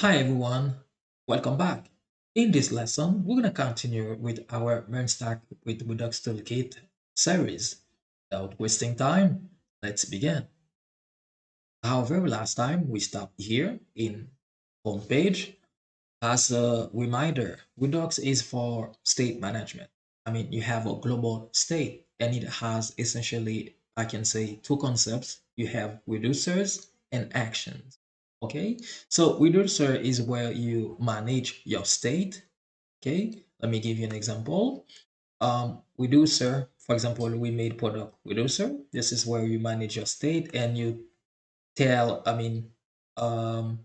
Hi everyone, welcome back. In this lesson, we're going to continue with our Mern Stack with Redux Toolkit series. Without wasting time, let's begin. However, last time we stopped here in home page. As a reminder, Redux is for state management. I mean, you have a global state and it has essentially, I can say, two concepts. You have reducers and actions. Okay, so reducer is where you manage your state. Okay, let me give you an example. Reducer, for example, we made product reducer. This is where you manage your state and you tell, um,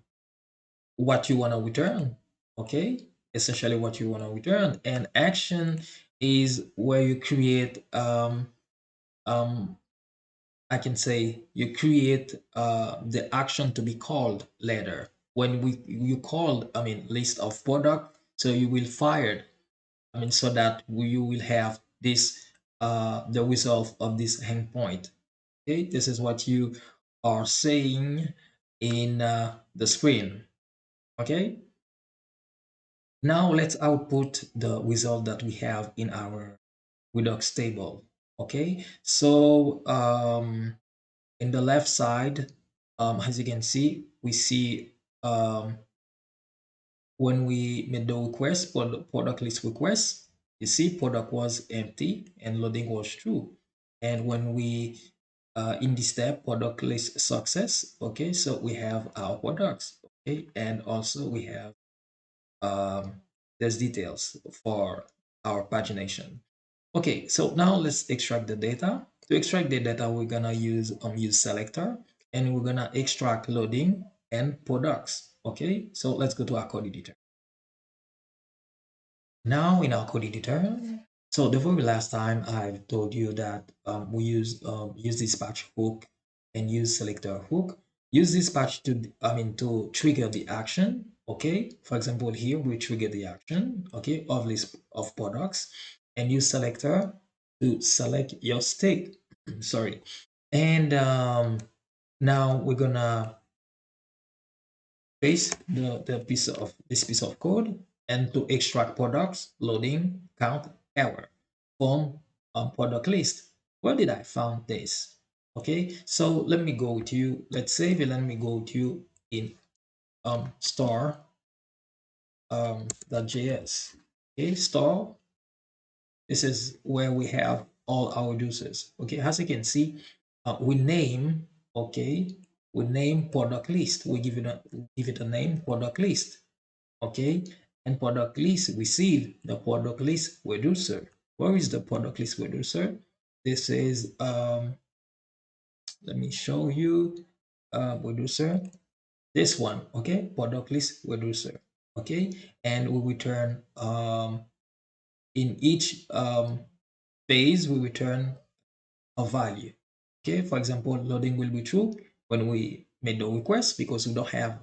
what you want to return. Okay, essentially what you want to return. And action is where you create um I can say you create the action to be called later when we you called, list of product, so you will fire, so that you will have this the result of this endpoint. Okay, this is what you are saying in the screen. Okay, now let's output the result that we have in our Redux table. Okay, so in the left side, as you can see, we see um, when we made the request for the product list request, you see product was empty and loading was true. And when we in this step product list success, okay, so we have our products, okay, and also we have um, there's details for our pagination. Okay, so now let's extract the data. To extract the data, we're gonna use selector, and we're gonna extract loading and products. Okay, so let's go to our code editor. Now in our code editor, so the very last time I've told you that we use dispatch hook and use selector hook. Use dispatch to trigger the action. Okay, for example, here we trigger the action. Okay, of list of products, and use selector to select your state. Sorry, and now we're gonna paste the piece of this piece of code and to extract products loading count error from product list. Where did I found this? Okay, so let me go to you. Let's save it. Let me go to you in store .js. Okay, store. This is where we have all our users. Okay, as you can see, we name, okay, we name product list. We give it a name, product list. Okay, and product list receive the product list reducer. Where is the product list reducer? This is let me show you reducer, this one. Okay, product list reducer. Okay, and we return in each phase we return a value. Okay, for example, loading will be true when we made the request because we don't have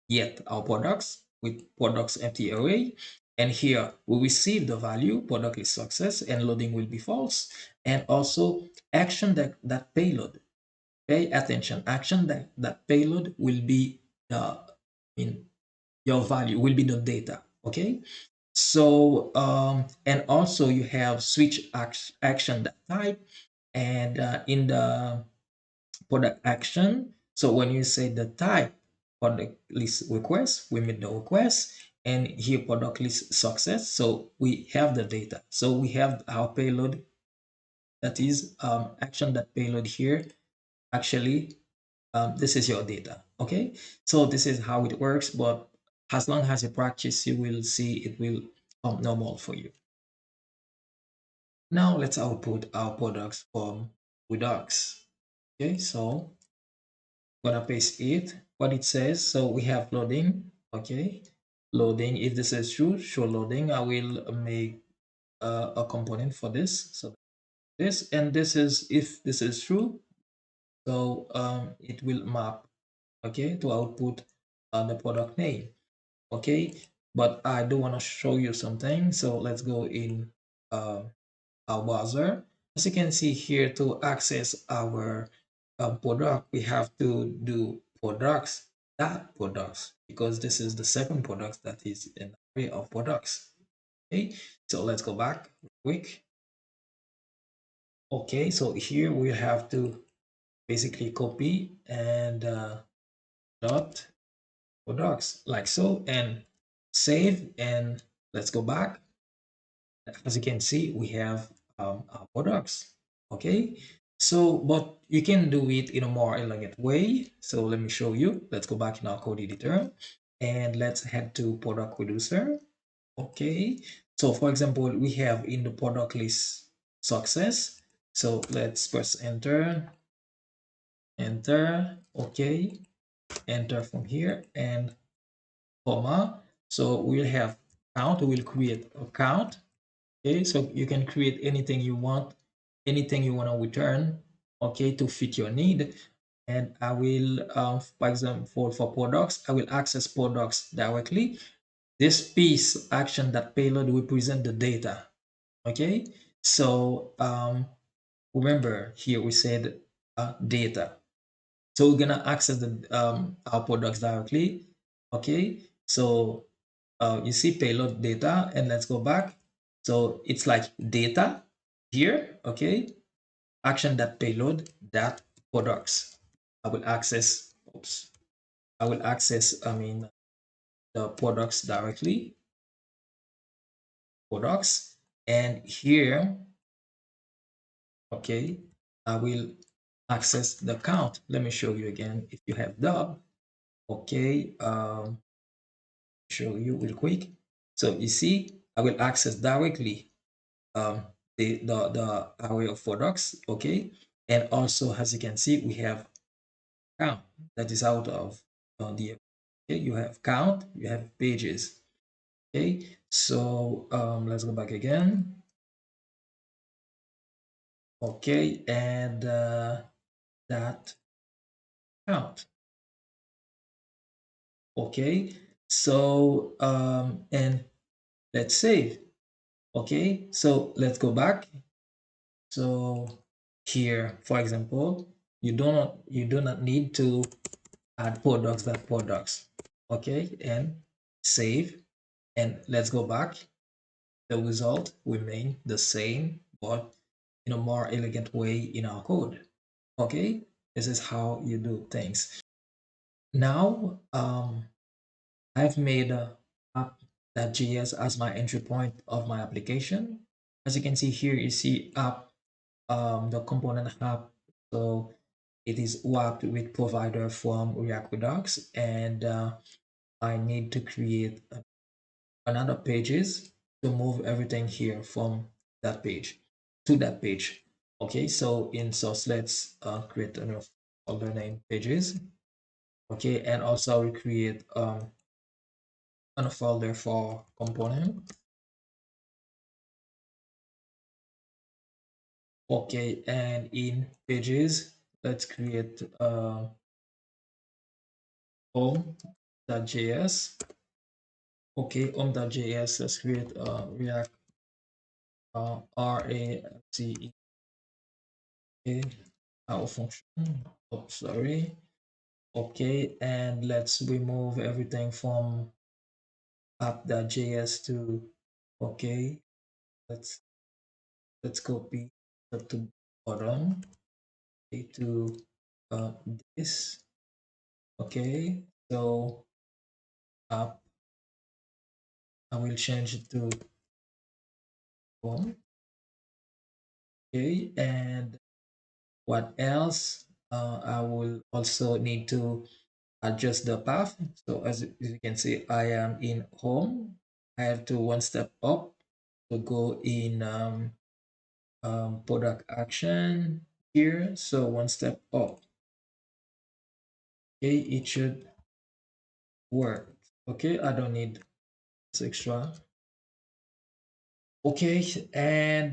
yet our products with products empty array. And here we receive the value, product is success, and loading will be false. And also action that payload. Pay attention, action that payload will be in your value will be the data. Okay. So and also you have switch action that type, and in the product action. So when you say the type product list request, we made the request, and here product list success. So we have the data. So we have our payload, that is action that payload here. Actually, this is your data. Okay, so this is how it works. But as long as you practice, you will see it will come normal for you. Now let's output our products from Redux. Okay, so gonna paste it what it says. So we have loading. Okay, loading, if this is true, show loading. I will make a component for this. So this, and this is, if this is true, so it will map, okay, to output the product name. Okay, but I do want to show you something. So let's go in our browser. As you can see here, to access our product, we have to do products that products because this is the second product that is an array of products. Okay, so let's go back quick. Okay, so here we have to basically copy and dot products like so and save, and let's go back. As you can see, we have our products. Okay, so but you can do it in a more elegant way. So let me show you. Let's go back in our code editor and let's head to product reducer. Okay, so for example, we have in the product list success. So let's press enter, enter. Okay, enter from here and comma. So we'll have count. We'll create a count. Okay, so you can create anything you want, anything you want to return, okay, to fit your need. And I will, for example, for products, I will access products directly. This piece action that payload represent the data. Okay, so remember here we said data. So we're gonna access the our products directly. Okay, so you see payload data, and let's go back. So it's like data here. Okay, action that payload that products. I will access. Oops. I will access. I mean the products directly. Products, and here. Okay, I will access the count. Let me show you again. If you have dub. Okay, show you real quick. So you see, I will access directly um, the array of products, okay? And also, as you can see, we have count that is out of the, okay? You have count, you have pages, okay? So let's go back again. Okay, and that count. Okay, so and let's save. Okay, so let's go back. So here, for example, you do not need to add products. Okay, and save, and let's go back. The result remain the same, but in a more elegant way in our code. Okay, this is how you do things. Now, I've made a app.js as my entry point of my application. As you can see here, you see app, the component app. So it is wrapped with provider from React Redux, and I need to create another pages to move everything here from that page to that page. Okay, so in source, let's create a folder name pages. Okay, and also we create a folder for component. Okay, and in pages, let's create home.js. Okay, home.js, let's create React RACE our function. Oh, sorry. Okay, and let's remove everything from app.js to, okay, let's copy that to bottom, okay, to this. Okay, so app, I will change it to home. Okay, and what else? I will also need to adjust the path. So as you can see, I am in home. I have to one step up to go in product action here. So one step up. Okay, it should work. Okay, I don't need this extra. Okay, and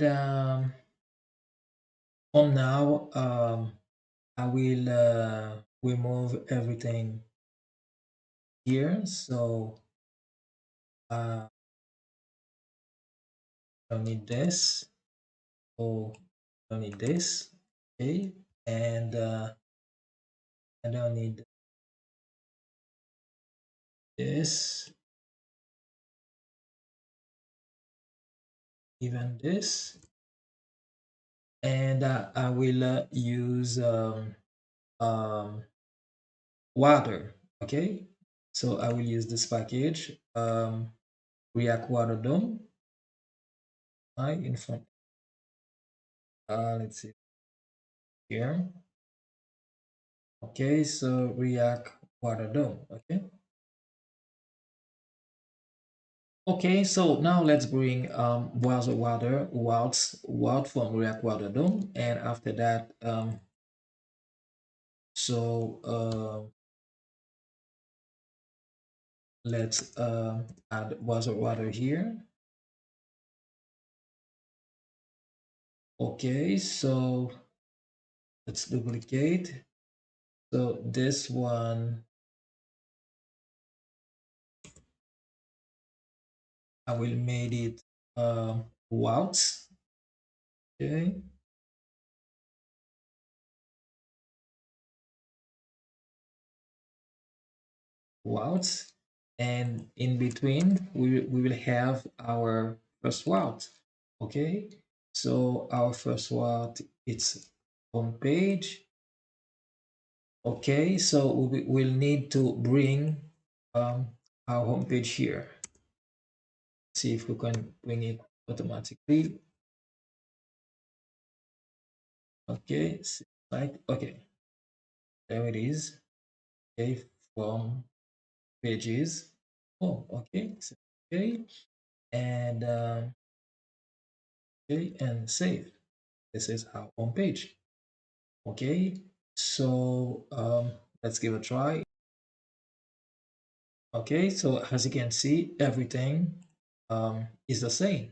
from now, I will remove everything here. So I don't need this. Oh, don't need this. Okay, and I don't need this, even this, and I will use um, water. Okay, so I will use this package, React Water DOM. I in front. Let's see here. Okay, so React Water DOM. Okay. Okay, so now let's bring browser water route from React Water DOM, and after that, so let's add browser water here. Okay, so let's duplicate. So this one, I will make it routes. Okay, routes, and in between we will have our first route. Okay, so our first route, it's home page. Okay, so we'll need to bring our home page here. See if we can bring it automatically. Okay, like okay, there it is. Okay, from pages. Oh, okay, so, okay, and okay, and save. This is our home page. Okay, so let's give a try. Okay, so as you can see, everything is the same.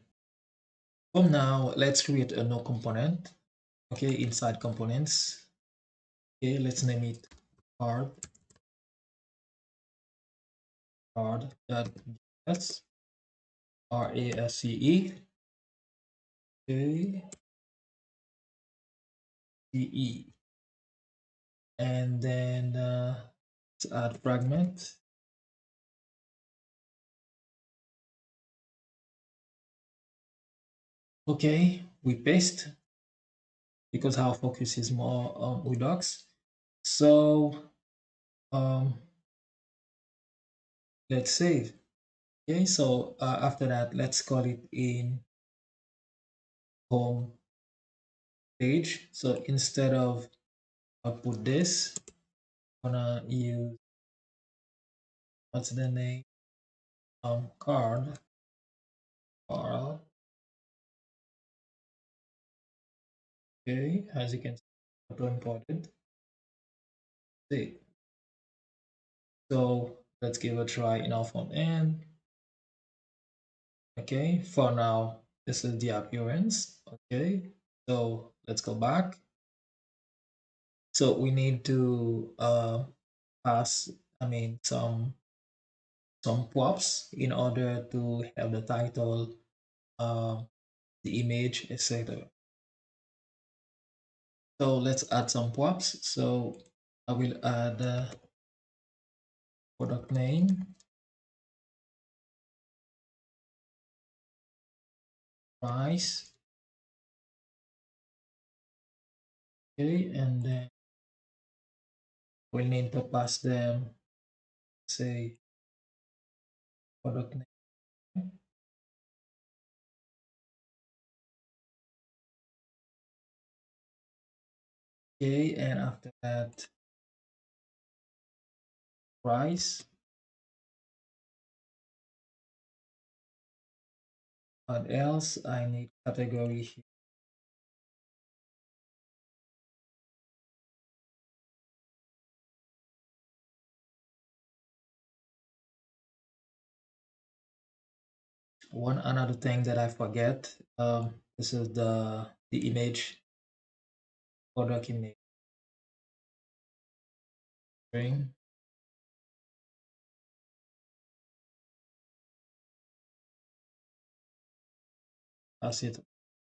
From now, let's create a new component. Okay, inside components. Okay, let's name it card card.js RASCE. Okay, CE, and then let's add fragment. Okay, we paste because our focus is more on Redux. So um, let's save. Okay, so after that, let's call it in home page. So instead of put this, I'm gonna use what's the name? Card. Okay, as you can see, auto imported. See, so let's give a try in our front end. Okay, for now, this is the appearance. Okay, so let's go back. So we need to pass, I mean, some props in order to have the title, uh, the image, etc. So let's add some props. So I will add product name, price, okay, and then we'll need to pass them, say, product name, okay, and after that, price. What else? I need category here. One another thing that I forget. This is the image, product image string. Pass it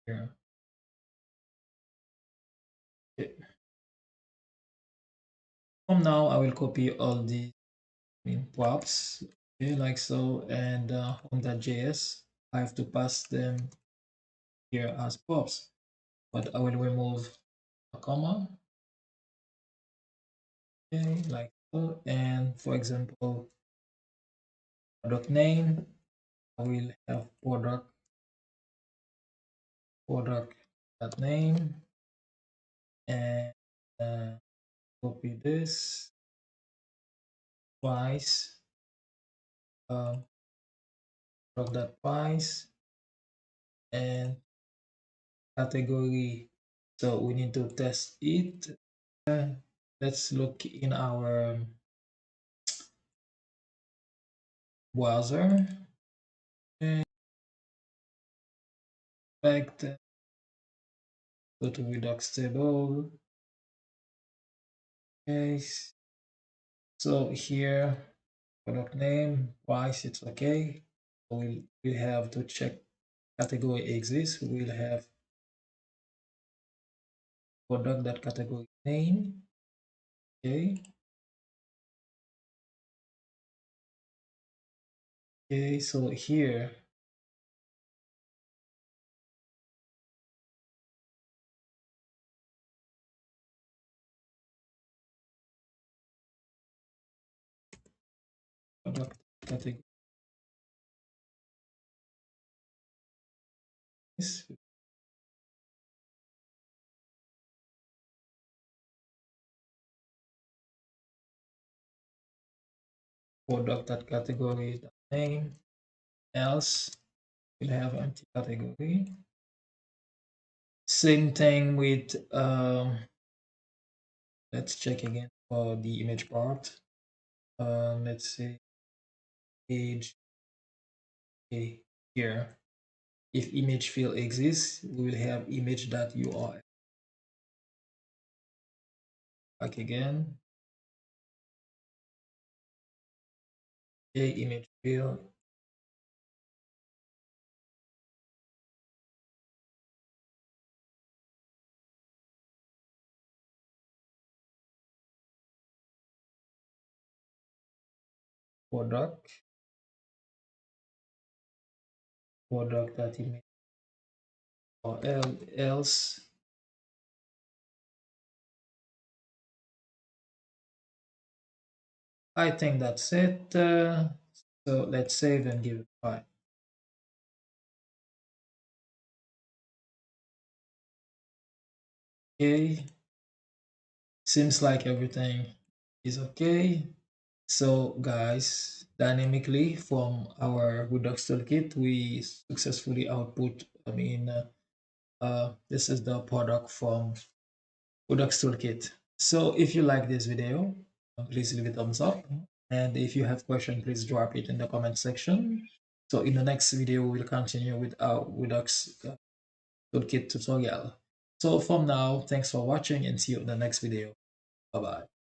here. Okay. From now, I will copy all the props, okay, like so, and home.js, I have to pass them here as props, but I will remove a comma, okay, like so, and for example, product name, I will have product that name, and copy this price, um, product that price, and category. So we need to test it. Let's look in our browser. And select, go to Redux table. Okay, so here product name, price, it's okay. We have to check category exists. We will have product that category name. Okay. Okay, so here product categories, product that category that name, else we'll have empty category. Same thing with let's check again for the image part. Let's say page, okay, here. If image field exists, we will have image.url. Back again. Okay, image field. Product that image or else. I think that's it. So let's save and give it a try. Okay, seems like everything is okay. So guys, dynamically from our Redux toolkit, we successfully output, this is the product from Redux toolkit. So if you like this video, please leave a thumbs up. And if you have questions, please drop it in the comment section. So in the next video, we will continue with our Redux toolkit tutorial. So from now, thanks for watching and see you in the next video. Bye bye.